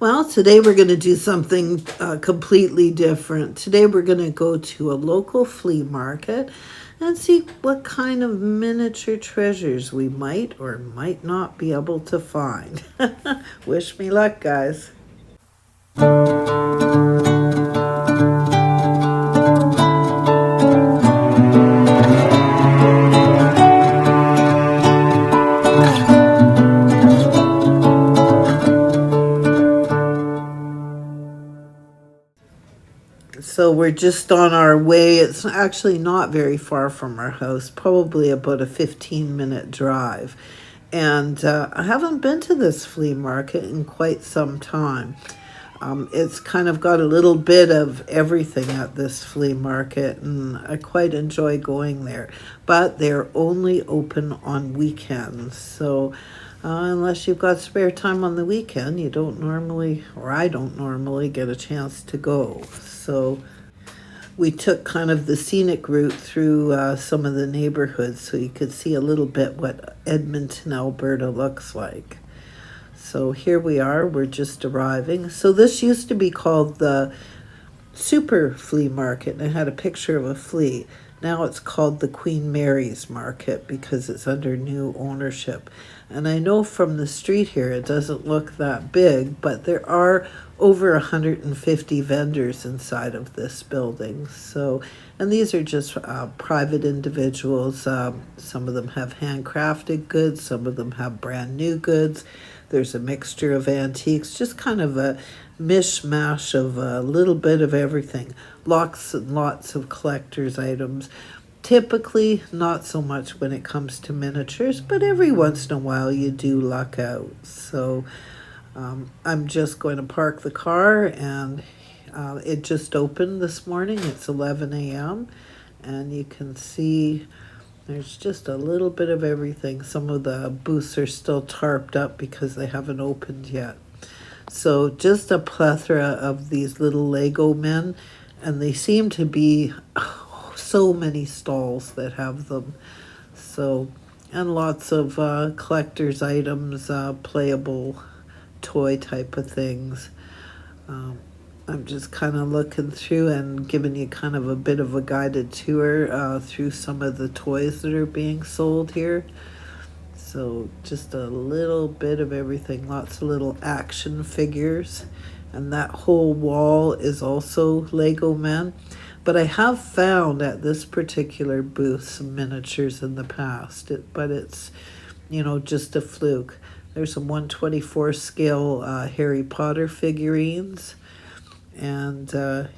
Well, today we're going to do something completely different. Today we're going to go to a local flea market and see what kind of miniature treasures we might or might not be able to find. Wish me luck, guys. So we're just on our way. It's actually not very far from our house, probably about a 15-minute drive. And I haven't been to this flea market in quite some time. It's kind of got a little bit of everything at this flea market, and I quite enjoy going there. But they're only open on weekends. So unless you've got spare time on the weekend, you don't normally, or I don't normally, get a chance to go. So we took kind of the scenic route through some of the neighborhoods so you could see a little bit what Edmonton, Alberta looks like. So here we are, we're just arriving. So this used to be called the Super Flea Market, and it had a picture of a flea. Now it's called the Queen Mary's Market because it's under new ownership. And I know from the street here it doesn't look that big, but there are over 150 vendors inside of this building. So, and these are just private individuals. Some of them have handcrafted goods, some of them have brand new goods. There's a mixture of antiques, just kind of a mishmash of a little bit of everything. Lots and lots of collector's items. Typically, not so much when it comes to miniatures, but every once in a while you do luck out. So I'm just going to park the car, and it just opened this morning. It's 11 a.m. and you can see there's just a little bit of everything. Some of the booths are still tarped up because they haven't opened yet. So just a plethora of these little Lego men, and they seem to be so many stalls that have them. So, and lots of collector's items, playable toy type of things. I'm just kind of looking through and giving you kind of a bit of a guided tour through some of the toys that are being sold here. So just a little bit of everything, lots of little action figures. And that whole wall is also Lego men. But I have found at this particular booth some miniatures in the past, but it's, just a fluke. There's some 1/24 scale Harry Potter figurines. And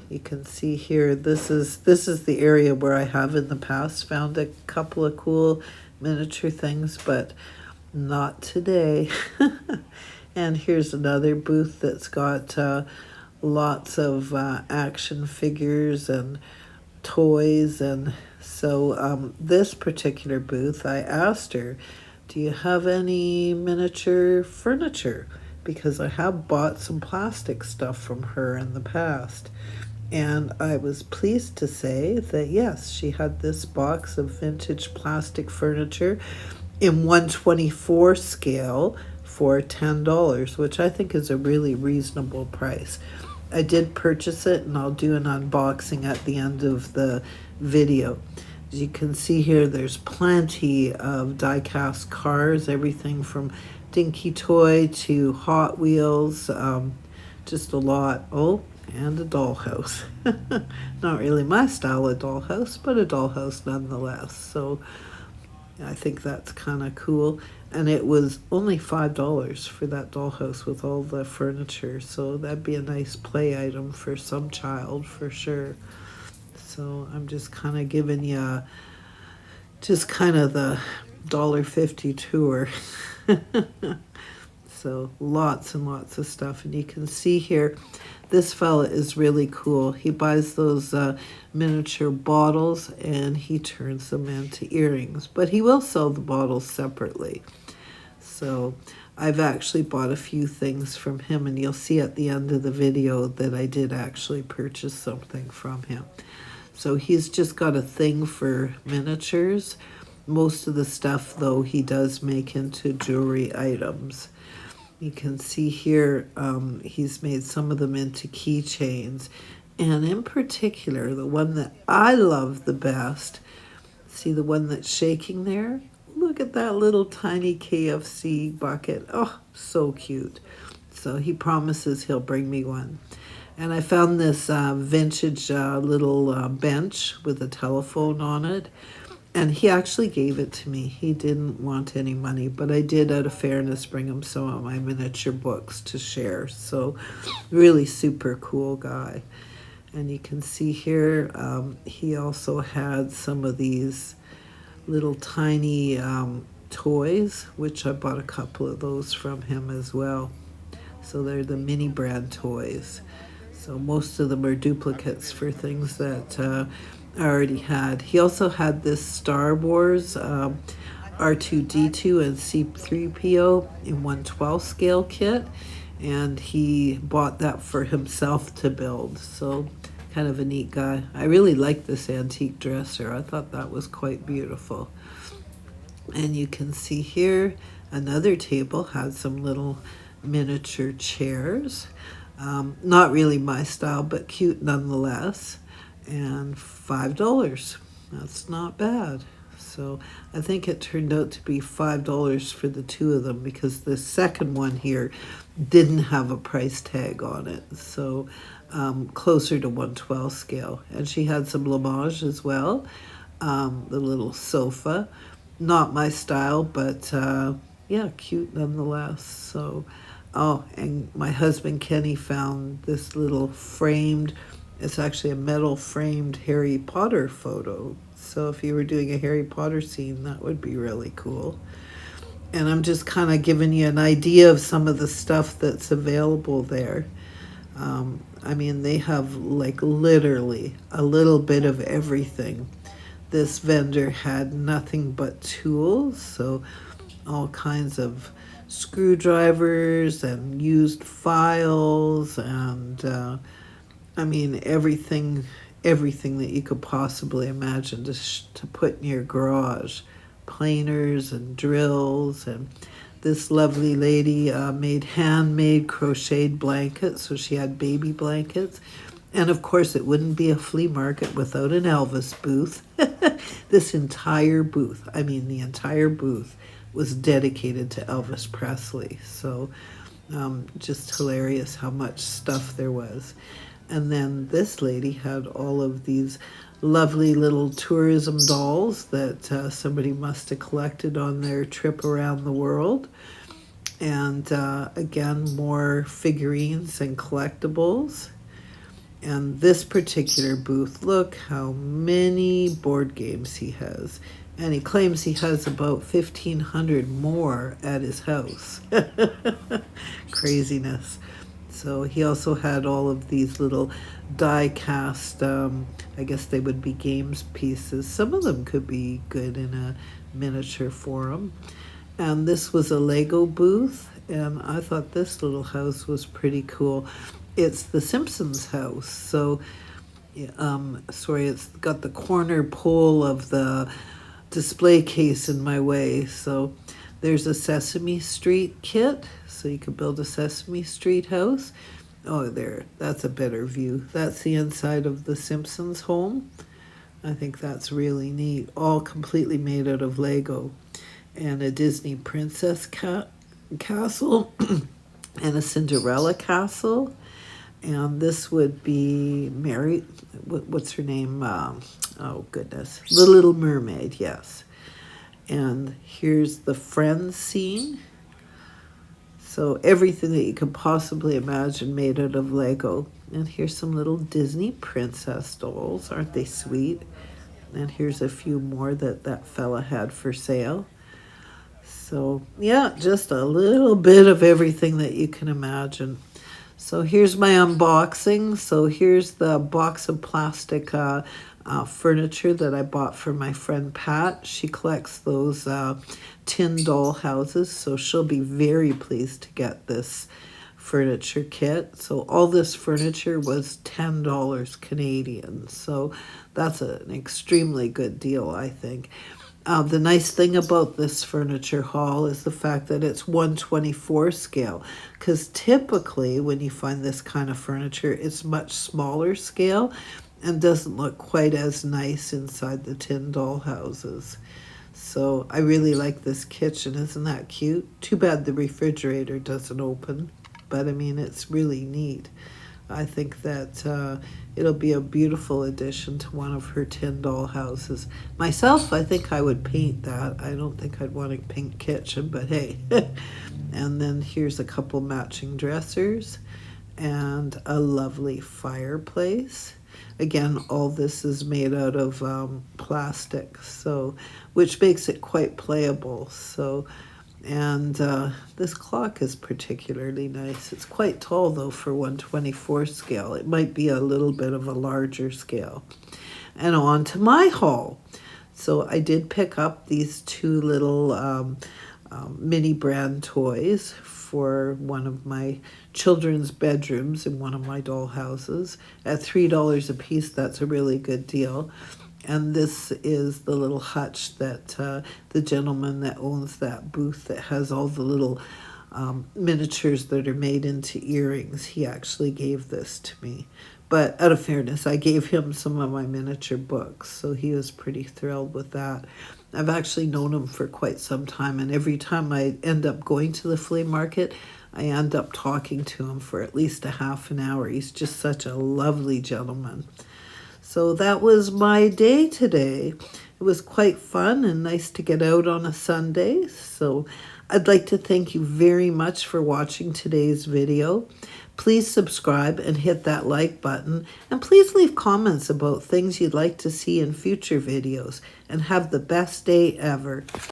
you can see here, this is the area where I have in the past found a couple of cool miniature things, but not today. And here's another booth that's got lots of action figures and toys. And so this particular booth, I asked her, do you have any miniature furniture? Because I have bought some plastic stuff from her in the past. And I was pleased to say that yes, she had this box of vintage plastic furniture in 1/24 scale for $10, which I think is a really reasonable price. I did purchase it, and I'll do an unboxing at the end of the video. As you can see here, there's plenty of die-cast cars, everything from Dinky Toy to Hot Wheels, just a lot. Oh, and a dollhouse. Not really my style of dollhouse, but a dollhouse nonetheless. So I think that's kind of cool. And it was only $5 for that dollhouse with all the furniture. So that'd be a nice play item for some child for sure. So I'm just kind of giving you just kind of the $1.50 tour. So lots and lots of stuff. And you can see here, this fella is really cool. He buys those miniature bottles and he turns them into earrings. But he will sell the bottles separately. So I've actually bought a few things from him, and you'll see at the end of the video that I did actually purchase something from him. So he's just got a thing for miniatures. Most of the stuff, though, he does make into jewelry items. You can see here he's made some of them into keychains. And in particular, the one that I love the best, see the one that's shaking there? Look at that little tiny KFC bucket. Oh, so cute. So he promises he'll bring me one. And I found this vintage little bench with a telephone on it. And he actually gave it to me. He didn't want any money, but I did, out of fairness, bring him some of my miniature books to share. So, really super cool guy. And you can see here, he also had some of these little tiny toys, which I bought a couple of those from him as well. So they're the mini brand toys. So most of them are duplicates for things that I already had. He also had this Star Wars R2-D2 and C3PO in 1/12 scale kit, and he bought that for himself to build. So kind of a neat guy. I really like this antique dresser. I thought that was quite beautiful. And you can see here another table had some little miniature chairs. Not really my style, but cute nonetheless. And $5. That's not bad. So I think it turned out to be $5 for the two of them, because the second one here didn't have a price tag on it. So closer to 1/12 scale. And she had some Lamage as well. The little sofa. Not my style, but yeah, cute nonetheless. So, oh, and my husband Kenny found this little framed, it's actually a metal framed Harry Potter photo. So if you were doing a Harry Potter scene, that would be really cool. And I'm just kind of giving you an idea of some of the stuff that's available there. I mean, they have like literally a little bit of everything. This vendor had nothing but tools, so all kinds of screwdrivers and used files and I mean everything that you could possibly imagine to put in your garage. Planers and drills, and this lovely lady made handmade crocheted blankets, so she had baby blankets. And of course, it wouldn't be a flea market without an Elvis booth. This entire booth, I mean the entire booth, was dedicated to Elvis Presley. So just hilarious how much stuff there was. And then this lady had all of these lovely little tourism dolls that somebody must have collected on their trip around the world. And again, more figurines and collectibles. And this particular booth, look how many board games he has. And he claims he has about 1,500 more at his house. Craziness. So he also had all of these little die cast, I guess they would be games pieces. Some of them could be good in a miniature form. And this was a Lego booth, and I thought this little house was pretty cool. It's the Simpsons house. So, sorry, it's got the corner pole of the display case in my way. So there's a Sesame Street kit. So you could build a Sesame Street house. Oh, there, that's a better view. That's the inside of the Simpsons home. I think that's really neat. All completely made out of Lego. And a Disney princess castle and a Cinderella castle. And this would be Mary, what's her name? Oh, goodness. The Little Mermaid, yes. And here's the Friends scene. So everything that you could possibly imagine made out of Lego. And here's some little Disney princess dolls. Aren't they sweet? And here's a few more that fella had for sale. So, yeah, just a little bit of everything that you can imagine. So here's my unboxing. So here's the box of plastic furniture that I bought for my friend Pat. She collects those tin doll houses, so she'll be very pleased to get this furniture kit. So all this furniture was $10 Canadian. So that's an extremely good deal, I think. The nice thing about this furniture haul is the fact that it's 1/24 scale, because typically when you find this kind of furniture, it's much smaller scale and doesn't look quite as nice inside the tin doll houses. So I really like this kitchen. Isn't that cute? Too bad the refrigerator doesn't open, but I mean, it's really neat. I think that it'll be a beautiful addition to one of her tin doll houses. Myself, I think I would paint that. I don't think I'd want a pink kitchen, but hey. And then here's a couple matching dressers and a lovely fireplace. Again, all this is made out of plastic, so which makes it quite playable. So, and this clock is particularly nice. It's quite tall though for 1/24 scale. It might be a little bit of a larger scale. And on to my haul. So I did pick up these two little mini brand toys for one of my children's bedrooms in one of my doll houses at $3 a piece. That's a really good deal. And this is the little hutch that the gentleman that owns that booth that has all the little miniatures that are made into earrings, he actually gave this to me. But out of fairness, I gave him some of my miniature books, so he was pretty thrilled with that. I've actually known him for quite some time, and every time I end up going to the flea market, I end up talking to him for at least a half an hour. He's just such a lovely gentleman. So that was my day today. It was quite fun and nice to get out on a Sunday. So I'd like to thank you very much for watching today's video. Please subscribe and hit that like button. And please leave comments about things you'd like to see in future videos. And have the best day ever.